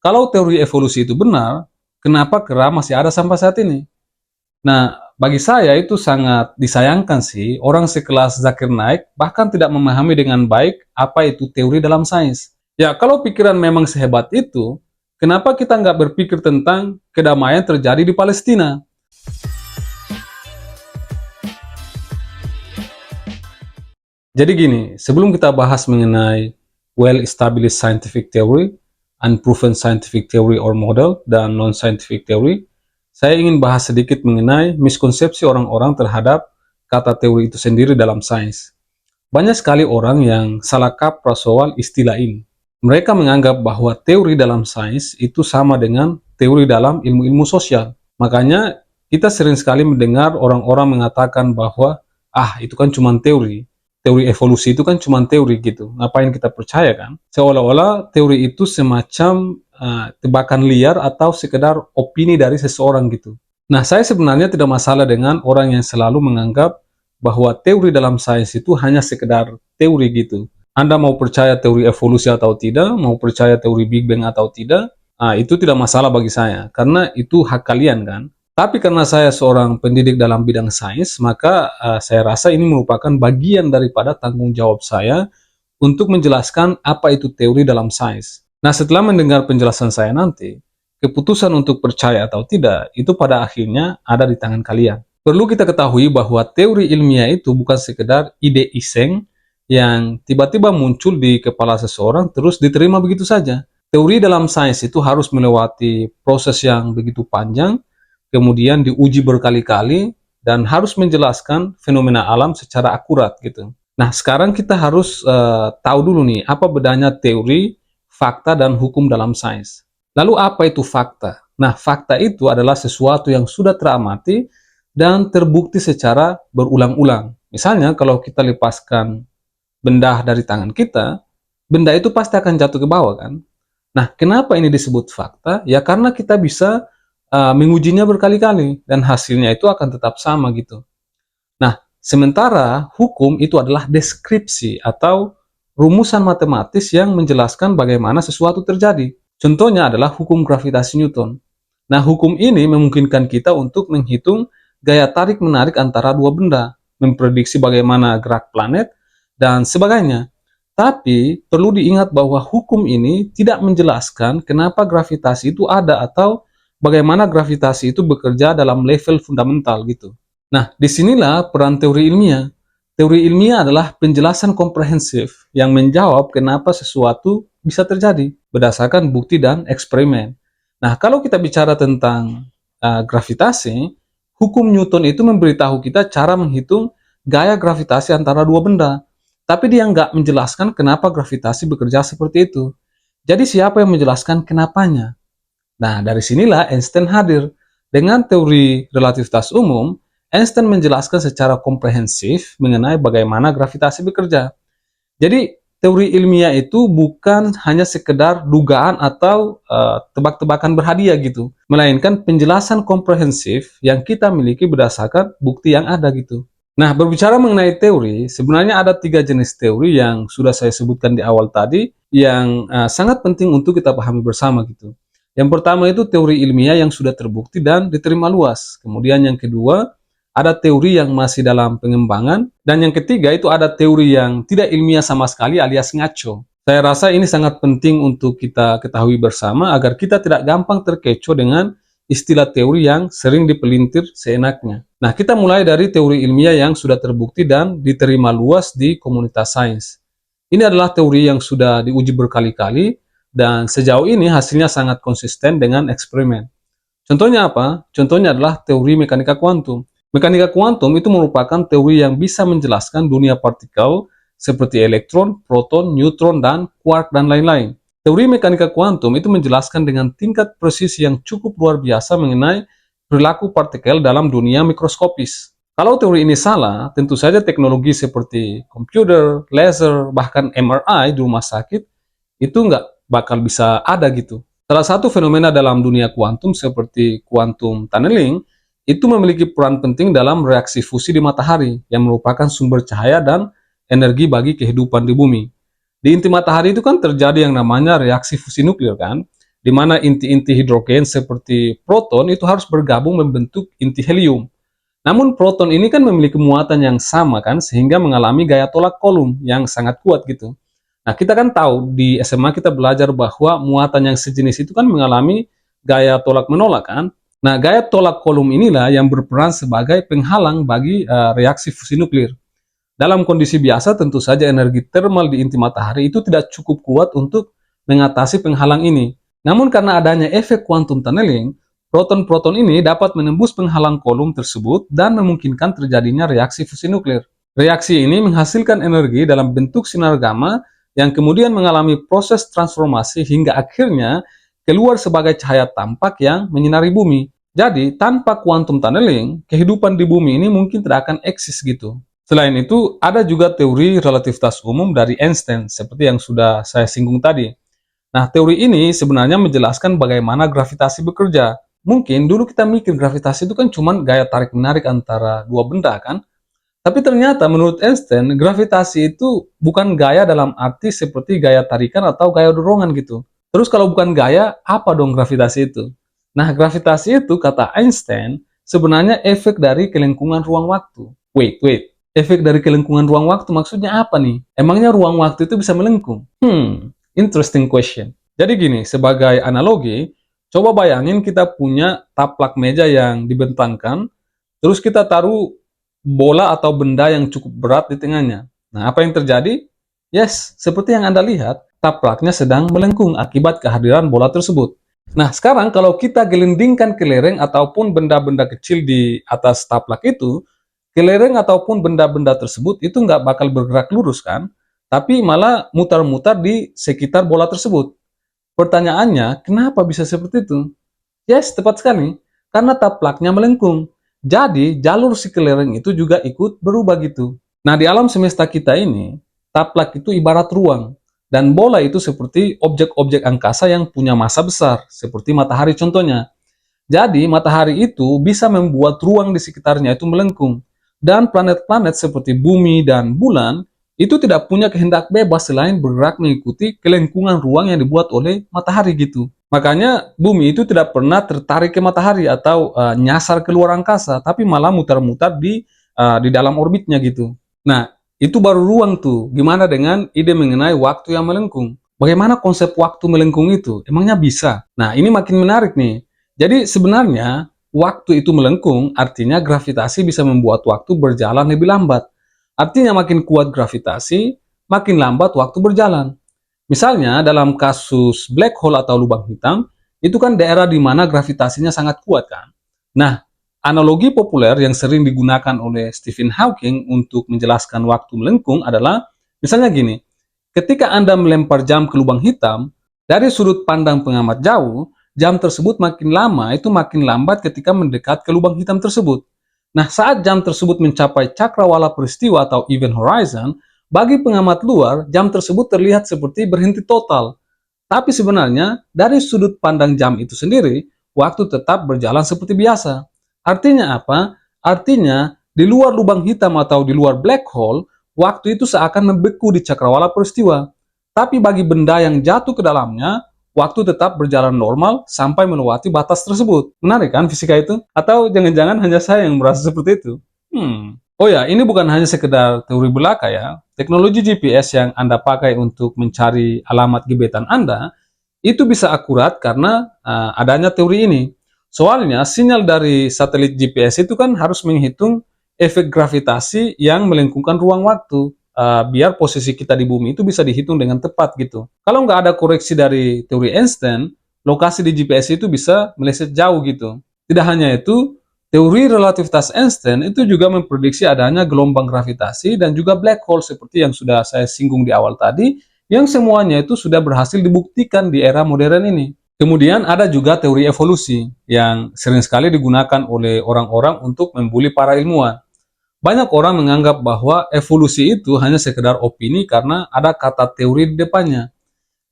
Kalau teori evolusi itu benar, kenapa kera masih ada sampai saat ini? Nah, bagi saya itu sangat disayangkan sih, orang sekelas Zakir Naik bahkan tidak memahami dengan baik apa itu teori dalam sains. Ya, kalau pikiran memang sehebat itu, kenapa kita nggak berpikir tentang kedamaian terjadi di Palestina? Jadi gini, sebelum kita bahas mengenai well-established scientific theory, unproven scientific theory or model, dan non-scientific theory, saya ingin bahas sedikit mengenai miskonsepsi orang-orang terhadap kata teori itu sendiri dalam sains. Banyak sekali orang yang salah kaprah soal istilah ini. Mereka menganggap bahwa teori dalam sains itu sama dengan teori dalam ilmu-ilmu sosial. Makanya kita sering sekali mendengar orang-orang mengatakan bahwa itu kan cuma teori. Teori evolusi itu kan cuma teori gitu. Ngapain kita percaya kan? Seolah-olah teori itu semacam tebakan liar atau sekedar opini dari seseorang gitu. Nah, saya sebenarnya tidak masalah dengan orang yang selalu menganggap bahwa teori dalam sains itu hanya sekedar teori gitu. Anda mau percaya teori evolusi atau tidak, mau percaya teori Big Bang atau tidak, itu tidak masalah bagi saya, karena itu hak kalian kan. Tapi karena saya seorang pendidik dalam bidang sains, maka saya rasa ini merupakan bagian daripada tanggung jawab saya untuk menjelaskan apa itu teori dalam sains. Nah, setelah mendengar penjelasan saya nanti, keputusan untuk percaya atau tidak, itu pada akhirnya ada di tangan kalian. Perlu kita ketahui bahwa teori ilmiah itu bukan sekedar ide iseng yang tiba-tiba muncul di kepala seseorang terus diterima begitu saja. Teori dalam sains itu harus melewati proses yang begitu panjang, kemudian diuji berkali-kali, dan harus menjelaskan fenomena alam secara akurat gitu. Nah, sekarang kita harus tahu dulu nih, apa bedanya teori, fakta, dan hukum dalam sains. Lalu apa itu fakta? Nah, fakta itu adalah sesuatu yang sudah teramati dan terbukti secara berulang-ulang. Misalnya, kalau kita lepaskan benda dari tangan kita, benda itu pasti akan jatuh ke bawah kan? Nah, kenapa ini disebut fakta? Ya karena kita bisa mengujinya berkali-kali dan hasilnya itu akan tetap sama gitu. Nah, sementara hukum itu adalah deskripsi atau rumusan matematis yang menjelaskan bagaimana sesuatu terjadi. Contohnya adalah hukum gravitasi Newton. Nah, hukum ini memungkinkan kita untuk menghitung gaya tarik-menarik antara dua benda, memprediksi bagaimana gerak planet, dan sebagainya. Tapi, perlu diingat bahwa hukum ini tidak menjelaskan kenapa gravitasi itu ada atau bagaimana gravitasi itu bekerja dalam level fundamental gitu. Nah, disinilah peran teori ilmiah. Teori ilmiah adalah penjelasan komprehensif yang menjawab kenapa sesuatu bisa terjadi berdasarkan bukti dan eksperimen. Nah, kalau kita bicara tentang gravitasi, hukum Newton itu memberitahu kita cara menghitung gaya gravitasi antara dua benda. Tapi dia nggak menjelaskan kenapa gravitasi bekerja seperti itu. Jadi siapa yang menjelaskan kenapanya? Nah, dari sinilah Einstein hadir. Dengan teori relativitas umum, Einstein menjelaskan secara komprehensif mengenai bagaimana gravitasi bekerja. Jadi, teori ilmiah itu bukan hanya sekedar dugaan atau tebak-tebakan berhadiah gitu, melainkan penjelasan komprehensif yang kita miliki berdasarkan bukti yang ada gitu. Nah, berbicara mengenai teori, sebenarnya ada 3 jenis teori yang sudah saya sebutkan di awal tadi, yang sangat penting untuk kita pahami bersama gitu. Yang pertama itu teori ilmiah yang sudah terbukti dan diterima luas. Kemudian yang kedua, ada teori yang masih dalam pengembangan. Dan yang ketiga itu ada teori yang tidak ilmiah sama sekali alias ngaco. Saya rasa ini sangat penting untuk kita ketahui bersama agar kita tidak gampang terkecoh dengan istilah teori yang sering dipelintir seenaknya. Nah, kita mulai dari teori ilmiah yang sudah terbukti dan diterima luas di komunitas sains. Ini adalah teori yang sudah diuji berkali-kali dan sejauh ini hasilnya sangat konsisten dengan eksperimen. Contohnya apa? Contohnya adalah teori mekanika kuantum. Mekanika kuantum itu merupakan teori yang bisa menjelaskan dunia partikel seperti elektron, proton, neutron, dan quark, dan lain-lain. Teori mekanika kuantum itu menjelaskan dengan tingkat presisi yang cukup luar biasa mengenai perilaku partikel dalam dunia mikroskopis. Kalau teori ini salah, tentu saja teknologi seperti komputer, laser, bahkan MRI di rumah sakit itu nggak bakal bisa ada gitu. Salah satu fenomena dalam dunia kuantum seperti quantum tunneling itu memiliki peran penting dalam reaksi fusi di matahari yang merupakan sumber cahaya dan energi bagi kehidupan di bumi. Di inti matahari itu kan terjadi yang namanya reaksi fusi nuklir kan, di mana inti-inti hidrogen seperti proton itu harus bergabung membentuk inti helium. Namun proton ini kan memiliki muatan yang sama kan, sehingga mengalami gaya tolak kolum yang sangat kuat gitu. Nah, kita kan tahu di SMA kita belajar bahwa muatan yang sejenis itu kan mengalami gaya tolak menolak kan. Nah, gaya tolak kolum inilah yang berperan sebagai penghalang bagi reaksi fusi nuklir. Dalam kondisi biasa tentu saja energi termal di inti matahari itu tidak cukup kuat untuk mengatasi penghalang ini. Namun karena adanya efek quantum tunneling, proton-proton ini dapat menembus penghalang kolum tersebut dan memungkinkan terjadinya reaksi fusi nuklir. Reaksi ini menghasilkan energi dalam bentuk sinar gamma yang kemudian mengalami proses transformasi hingga akhirnya keluar sebagai cahaya tampak yang menyinari bumi. Jadi, tanpa quantum tunneling, kehidupan di bumi ini mungkin tidak akan eksis gitu. Selain itu, ada juga teori relativitas umum dari Einstein, seperti yang sudah saya singgung tadi. Nah, teori ini sebenarnya menjelaskan bagaimana gravitasi bekerja. Mungkin dulu kita mikir gravitasi itu kan cuma gaya tarik-menarik antara dua benda kan? Tapi ternyata menurut Einstein, gravitasi itu bukan gaya dalam arti seperti gaya tarikan atau gaya dorongan gitu. Terus kalau bukan gaya, apa dong gravitasi itu? Nah, gravitasi itu, kata Einstein, sebenarnya efek dari kelengkungan ruang waktu. Wait. Efek dari kelengkungan ruang waktu maksudnya apa nih? Emangnya ruang waktu itu bisa melengkung? Interesting question. Jadi gini, sebagai analogi, coba bayangin kita punya taplak meja yang dibentangkan, terus kita taruh bola atau benda yang cukup berat di tengahnya. Nah, apa yang terjadi? Yes, seperti yang Anda lihat, taplaknya sedang melengkung akibat kehadiran bola tersebut. Nah, sekarang kalau kita gelindingkan kelereng ataupun benda-benda kecil di atas taplak itu, kelereng ataupun benda-benda tersebut itu nggak bakal bergerak lurus kan? Tapi malah mutar-mutar di sekitar bola tersebut. Pertanyaannya, kenapa bisa seperti itu? Yes, tepat sekali. Karena taplaknya melengkung. Jadi, jalur si kelereng itu juga ikut berubah gitu. Nah, di alam semesta kita ini, taplak itu ibarat ruang. Dan bola itu seperti objek-objek angkasa yang punya massa besar, seperti matahari contohnya. Jadi, matahari itu bisa membuat ruang di sekitarnya itu melengkung. Dan planet-planet seperti bumi dan bulan, itu tidak punya kehendak bebas selain bergerak mengikuti kelengkungan ruang yang dibuat oleh matahari gitu. Makanya bumi itu tidak pernah tertarik ke matahari atau nyasar ke luar angkasa, tapi malah mutar-mutar di dalam orbitnya gitu. Nah, itu baru ruang tuh. Gimana dengan ide mengenai waktu yang melengkung? Bagaimana konsep waktu melengkung itu? Emangnya bisa? Nah, ini makin menarik nih. Jadi sebenarnya waktu itu melengkung artinya gravitasi bisa membuat waktu berjalan lebih lambat. Artinya makin kuat gravitasi, makin lambat waktu berjalan. Misalnya dalam kasus black hole atau lubang hitam, itu kan daerah di mana gravitasinya sangat kuat kan. Nah, analogi populer yang sering digunakan oleh Stephen Hawking untuk menjelaskan waktu melengkung adalah, misalnya gini, ketika Anda melempar jam ke lubang hitam, dari sudut pandang pengamat jauh, jam tersebut makin lama itu makin lambat ketika mendekat ke lubang hitam tersebut. Nah, saat jam tersebut mencapai cakrawala peristiwa atau event horizon, bagi pengamat luar, jam tersebut terlihat seperti berhenti total. Tapi sebenarnya, dari sudut pandang jam itu sendiri, waktu tetap berjalan seperti biasa. Artinya apa? Artinya, di luar lubang hitam atau di luar black hole, waktu itu seakan membeku di cakrawala peristiwa. Tapi bagi benda yang jatuh ke dalamnya, waktu tetap berjalan normal sampai melewati batas tersebut. Menarik kan fisika itu? Atau jangan-jangan hanya saya yang merasa seperti itu? Oh ya, ini bukan hanya sekedar teori belaka ya. Teknologi GPS yang Anda pakai untuk mencari alamat gebetan Anda, itu bisa akurat karena adanya teori ini. Soalnya, sinyal dari satelit GPS itu kan harus menghitung efek gravitasi yang melengkungkan ruang waktu. Biar posisi kita di bumi itu bisa dihitung dengan tepat gitu. Kalau nggak ada koreksi dari teori Einstein, lokasi di GPS itu bisa meleset jauh gitu. Tidak hanya itu, teori relativitas Einstein itu juga memprediksi adanya gelombang gravitasi dan juga black hole seperti yang sudah saya singgung di awal tadi, yang semuanya itu sudah berhasil dibuktikan di era modern ini. Kemudian ada juga teori evolusi yang sering sekali digunakan oleh orang-orang untuk membuli para ilmuwan. Banyak orang menganggap bahwa evolusi itu hanya sekedar opini karena ada kata teori di depannya.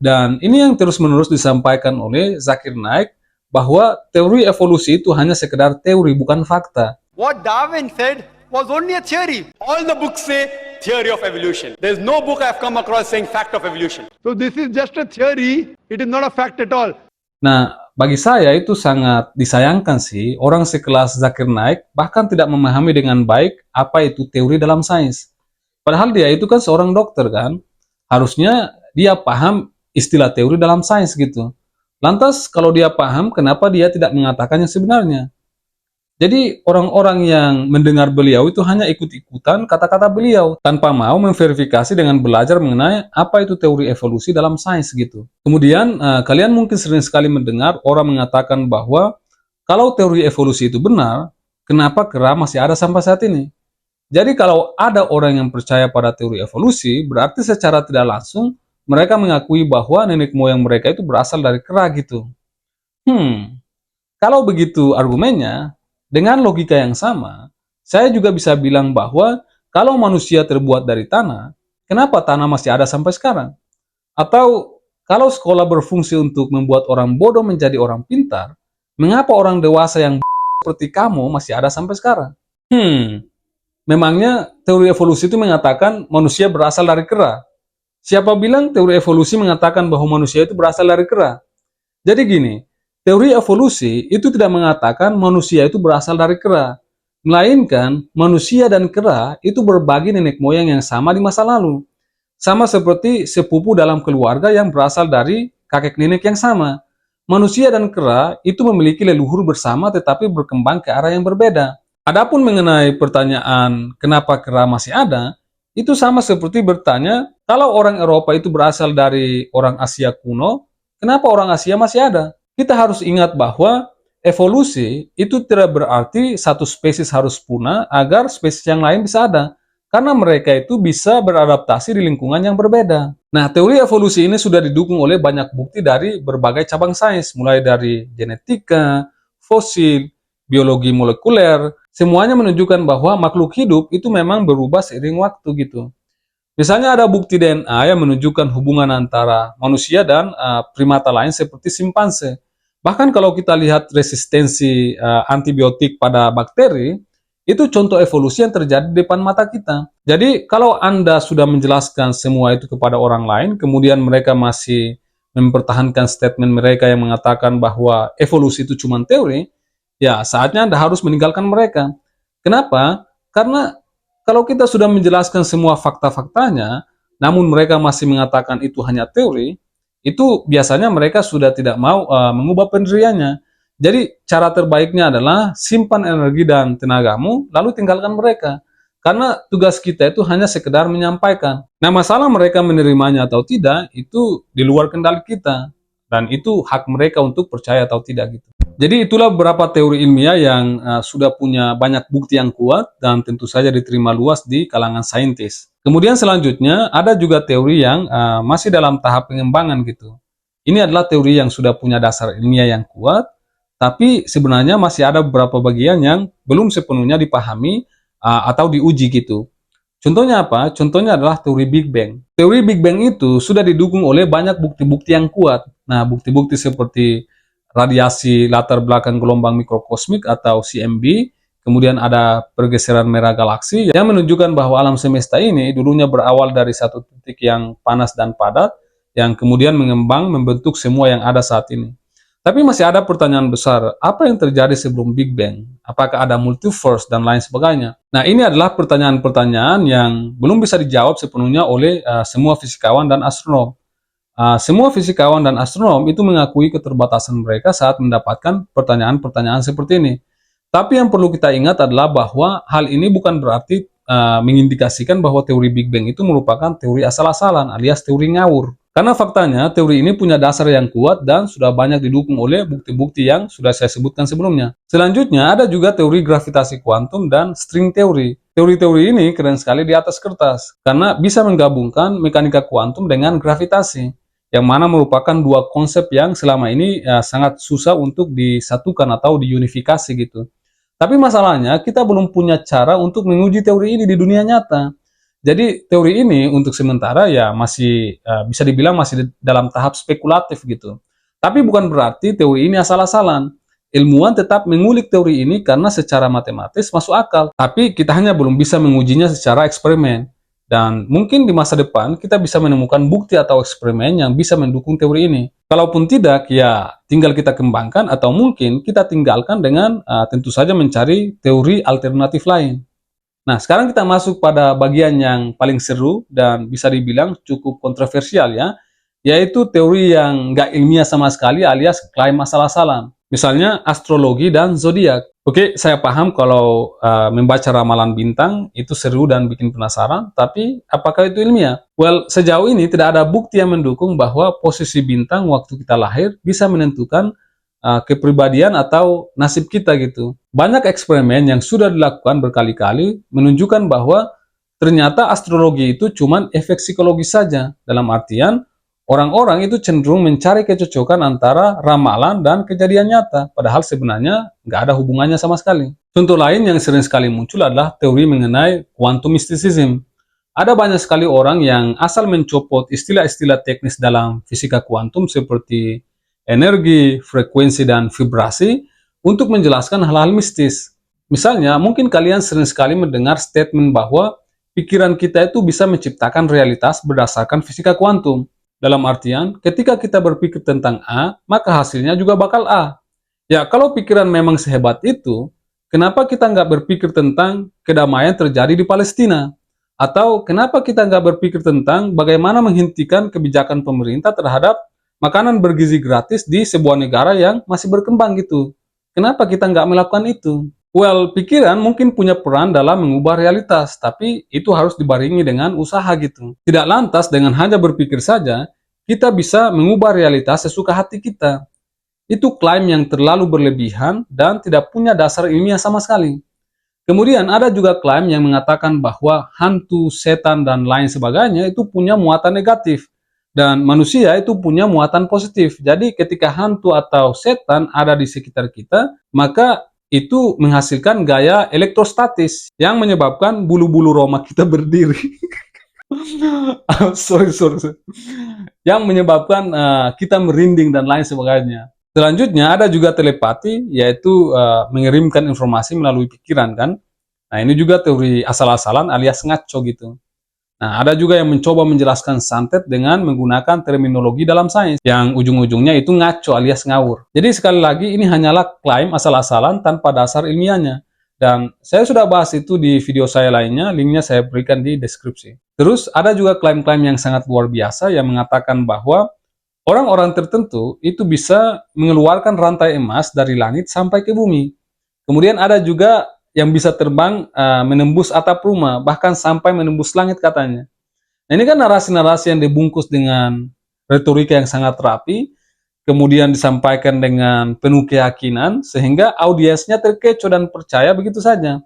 Dan ini yang terus-menerus disampaikan oleh Zakir Naik, bahwa teori evolusi itu hanya sekedar teori, bukan fakta. What Darwin said was only a theory. All the books say theory of evolution. There's no book I've come across saying fact of evolution. So this is just a theory. It is not a fact at all. Nah, bagi saya itu sangat disayangkan sih, orang sekelas Zakir Naik bahkan tidak memahami dengan baik apa itu teori dalam sains. Padahal dia itu kan seorang dokter kan, harusnya dia paham istilah teori dalam sains gitu. Lantas kalau dia paham, kenapa dia tidak mengatakan yang sebenarnya? Jadi orang-orang yang mendengar beliau itu hanya ikut-ikutan kata-kata beliau tanpa mau memverifikasi dengan belajar mengenai apa itu teori evolusi dalam sains gitu. Kemudian kalian mungkin sering sekali mendengar orang mengatakan bahwa kalau teori evolusi itu benar, kenapa kera masih ada sampai saat ini? Jadi kalau ada orang yang percaya pada teori evolusi, berarti secara tidak langsung mereka mengakui bahwa nenek moyang mereka itu berasal dari kera gitu. Hmm, kalau begitu argumennya, dengan logika yang sama, saya juga bisa bilang bahwa kalau manusia terbuat dari tanah, kenapa tanah masih ada sampai sekarang? Atau kalau sekolah berfungsi untuk membuat orang bodoh menjadi orang pintar, mengapa orang dewasa yang seperti kamu masih ada sampai sekarang? Memangnya teori evolusi itu mengatakan manusia berasal dari kera? Siapa bilang teori evolusi mengatakan bahwa manusia itu berasal dari kera? Jadi gini, teori evolusi itu tidak mengatakan manusia itu berasal dari kera, melainkan manusia dan kera itu berbagi nenek moyang yang sama di masa lalu. Sama seperti sepupu dalam keluarga yang berasal dari kakek nenek yang sama. Manusia dan kera itu memiliki leluhur bersama tetapi berkembang ke arah yang berbeda. Adapun mengenai pertanyaan kenapa kera masih ada, itu sama seperti bertanya kalau orang Eropa itu berasal dari orang Asia kuno, kenapa orang Asia masih ada? Kita harus ingat bahwa evolusi itu tidak berarti satu spesies harus punah agar spesies yang lain bisa ada. Karena mereka itu bisa beradaptasi di lingkungan yang berbeda. Nah, teori evolusi ini sudah didukung oleh banyak bukti dari berbagai cabang sains, mulai dari genetika, fosil, biologi molekuler, semuanya menunjukkan bahwa makhluk hidup itu memang berubah seiring waktu gitu. Misalnya ada bukti DNA yang menunjukkan hubungan antara manusia dan primata lain seperti simpanse. Bahkan kalau kita lihat resistensi antibiotik pada bakteri, itu contoh evolusi yang terjadi di depan mata kita. Jadi kalau Anda sudah menjelaskan semua itu kepada orang lain, kemudian mereka masih mempertahankan statement mereka yang mengatakan bahwa evolusi itu cuma teori, ya saatnya Anda harus meninggalkan mereka. Kenapa? Karena kalau kita sudah menjelaskan semua fakta-faktanya, namun mereka masih mengatakan itu hanya teori, itu biasanya mereka sudah tidak mau mengubah pendiriannya. Jadi cara terbaiknya adalah simpan energi dan tenagamu, lalu tinggalkan mereka. Karena tugas kita itu hanya sekedar menyampaikan. Nah, masalah mereka menerimanya atau tidak, itu di luar kendali kita. Dan itu hak mereka untuk percaya atau tidak gitu. Jadi itulah beberapa teori ilmiah yang sudah punya banyak bukti yang kuat dan tentu saja diterima luas di kalangan saintis. Kemudian selanjutnya ada juga teori yang masih dalam tahap pengembangan gitu. Ini adalah teori yang sudah punya dasar ilmiah yang kuat, tapi sebenarnya masih ada beberapa bagian yang belum sepenuhnya dipahami atau diuji gitu. Contohnya apa? Contohnya adalah teori Big Bang. Teori Big Bang itu sudah didukung oleh banyak bukti-bukti yang kuat. Nah, bukti-bukti seperti radiasi latar belakang gelombang mikrokosmik atau CMB, kemudian ada pergeseran merah galaksi yang menunjukkan bahwa alam semesta ini dulunya berawal dari satu titik yang panas dan padat, yang kemudian mengembang membentuk semua yang ada saat ini. Tapi masih ada pertanyaan besar, apa yang terjadi sebelum Big Bang? Apakah ada multiverse dan lain sebagainya? Nah, ini adalah pertanyaan-pertanyaan yang belum bisa dijawab sepenuhnya oleh semua fisikawan dan astronom. Semua fisikawan dan astronom itu mengakui keterbatasan mereka saat mendapatkan pertanyaan-pertanyaan seperti ini. Tapi yang perlu kita ingat adalah bahwa hal ini bukan berarti mengindikasikan bahwa teori Big Bang itu merupakan teori asal-asalan alias teori ngawur. Karena faktanya teori ini punya dasar yang kuat dan sudah banyak didukung oleh bukti-bukti yang sudah saya sebutkan sebelumnya. Selanjutnya ada juga teori gravitasi kuantum dan string teori. Teori-teori ini keren sekali di atas kertas karena bisa menggabungkan mekanika kuantum dengan gravitasi, yang mana merupakan dua konsep yang selama ini sangat susah untuk disatukan atau diunifikasi gitu. Tapi masalahnya kita belum punya cara untuk menguji teori ini di dunia nyata. Jadi teori ini untuk sementara ya masih bisa dibilang masih dalam tahap spekulatif gitu. Tapi bukan berarti teori ini asal-asalan. Ilmuwan tetap mengulik teori ini karena secara matematis masuk akal. Tapi kita hanya belum bisa mengujinya secara eksperimen. Dan mungkin di masa depan kita bisa menemukan bukti atau eksperimen yang bisa mendukung teori ini. Kalaupun tidak, ya tinggal kita kembangkan atau mungkin kita tinggalkan dengan tentu saja mencari teori alternatif lain. Nah, sekarang kita masuk pada bagian yang paling seru dan bisa dibilang cukup kontroversial ya, yaitu teori yang nggak ilmiah sama sekali alias klaim asal-asalan. Misalnya astrologi dan zodiak. Oke, saya paham kalau membaca ramalan bintang itu seru dan bikin penasaran, tapi apakah itu ilmiah? Well, sejauh ini tidak ada bukti yang mendukung bahwa posisi bintang waktu kita lahir bisa menentukan kepribadian atau nasib kita gitu. Banyak eksperimen yang sudah dilakukan berkali-kali menunjukkan bahwa ternyata astrologi itu cuma efek psikologis saja. Dalam artian, orang-orang itu cenderung mencari kecocokan antara ramalan dan kejadian nyata, padahal sebenarnya nggak ada hubungannya sama sekali. Contoh lain yang sering sekali muncul adalah teori mengenai quantum mysticism. Ada banyak sekali orang yang asal mencopot istilah-istilah teknis dalam fisika kuantum seperti energi, frekuensi, dan vibrasi untuk menjelaskan hal-hal mistis. Misalnya, mungkin kalian sering sekali mendengar statement bahwa pikiran kita itu bisa menciptakan realitas berdasarkan fisika kuantum. Dalam artian, ketika kita berpikir tentang A, maka hasilnya juga bakal A. Ya, kalau pikiran memang sehebat itu, kenapa kita nggak berpikir tentang kedamaian terjadi di Palestina? Atau kenapa kita nggak berpikir tentang bagaimana menghentikan kebijakan pemerintah terhadap makanan bergizi gratis di sebuah negara yang masih berkembang gitu? Kenapa kita nggak melakukan itu? Well, pikiran mungkin punya peran dalam mengubah realitas, tapi itu harus dibarengi dengan usaha gitu. Tidak lantas dengan hanya berpikir saja, kita bisa mengubah realitas sesuka hati kita. Itu klaim yang terlalu berlebihan dan tidak punya dasar ilmiah sama sekali. Kemudian ada juga klaim yang mengatakan bahwa hantu, setan, dan lain sebagainya itu punya muatan negatif. Dan manusia itu punya muatan positif. Jadi ketika hantu atau setan ada di sekitar kita, maka itu menghasilkan gaya elektrostatis yang menyebabkan bulu-bulu roma kita berdiri. sorry. Yang menyebabkan kita merinding dan lain sebagainya. Selanjutnya ada juga telepati, yaitu mengirimkan informasi melalui pikiran kan. Nah, ini juga teori asal-asalan alias ngaco gitu. Nah, ada juga yang mencoba menjelaskan santet dengan menggunakan terminologi dalam sains, yang ujung-ujungnya itu ngaco alias ngawur. Jadi sekali lagi, ini hanyalah klaim asal-asalan tanpa dasar ilmiahnya. Dan saya sudah bahas itu di video saya lainnya, linknya saya berikan di deskripsi. Terus ada juga klaim-klaim yang sangat luar biasa yang mengatakan bahwa orang-orang tertentu itu bisa mengeluarkan rantai emas dari langit sampai ke bumi. Kemudian ada juga yang bisa terbang menembus atap rumah, bahkan sampai menembus langit katanya. Nah, ini kan narasi-narasi yang dibungkus dengan retorika yang sangat rapi, kemudian disampaikan dengan penuh keyakinan, sehingga audiensnya terkecoh dan percaya begitu saja.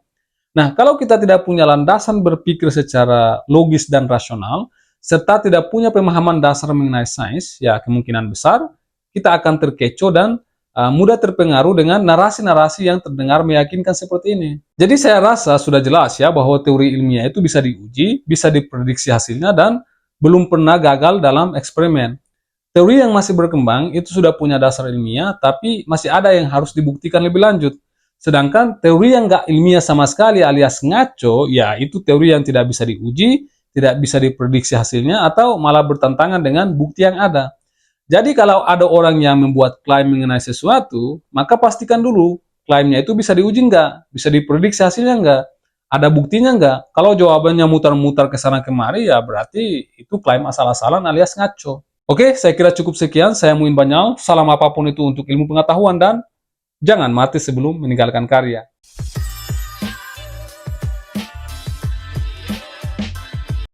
Nah, kalau kita tidak punya landasan berpikir secara logis dan rasional, serta tidak punya pemahaman dasar mengenai sains, ya kemungkinan besar kita akan terkecoh dan mudah terpengaruh dengan narasi-narasi yang terdengar meyakinkan seperti ini. Jadi saya rasa sudah jelas ya bahwa teori ilmiah itu bisa diuji, bisa diprediksi hasilnya, dan belum pernah gagal dalam eksperimen. Teori yang masih berkembang itu sudah punya dasar ilmiah, tapi masih ada yang harus dibuktikan lebih lanjut. Sedangkan teori yang nggak ilmiah sama sekali alias ngaco, ya itu teori yang tidak bisa diuji, tidak bisa diprediksi hasilnya, atau malah bertentangan dengan bukti yang ada. Jadi kalau ada orang yang membuat klaim mengenai sesuatu, maka pastikan dulu klaimnya itu bisa diuji nggak, bisa diprediksi hasilnya nggak, ada buktinya nggak. Kalau jawabannya mutar-mutar ke sana kemari, ya berarti itu klaim asal-asalan alias ngaco. Oke, saya kira cukup sekian. Saya Muin Banyal. Salam apapun itu untuk ilmu pengetahuan dan jangan mati sebelum meninggalkan karya.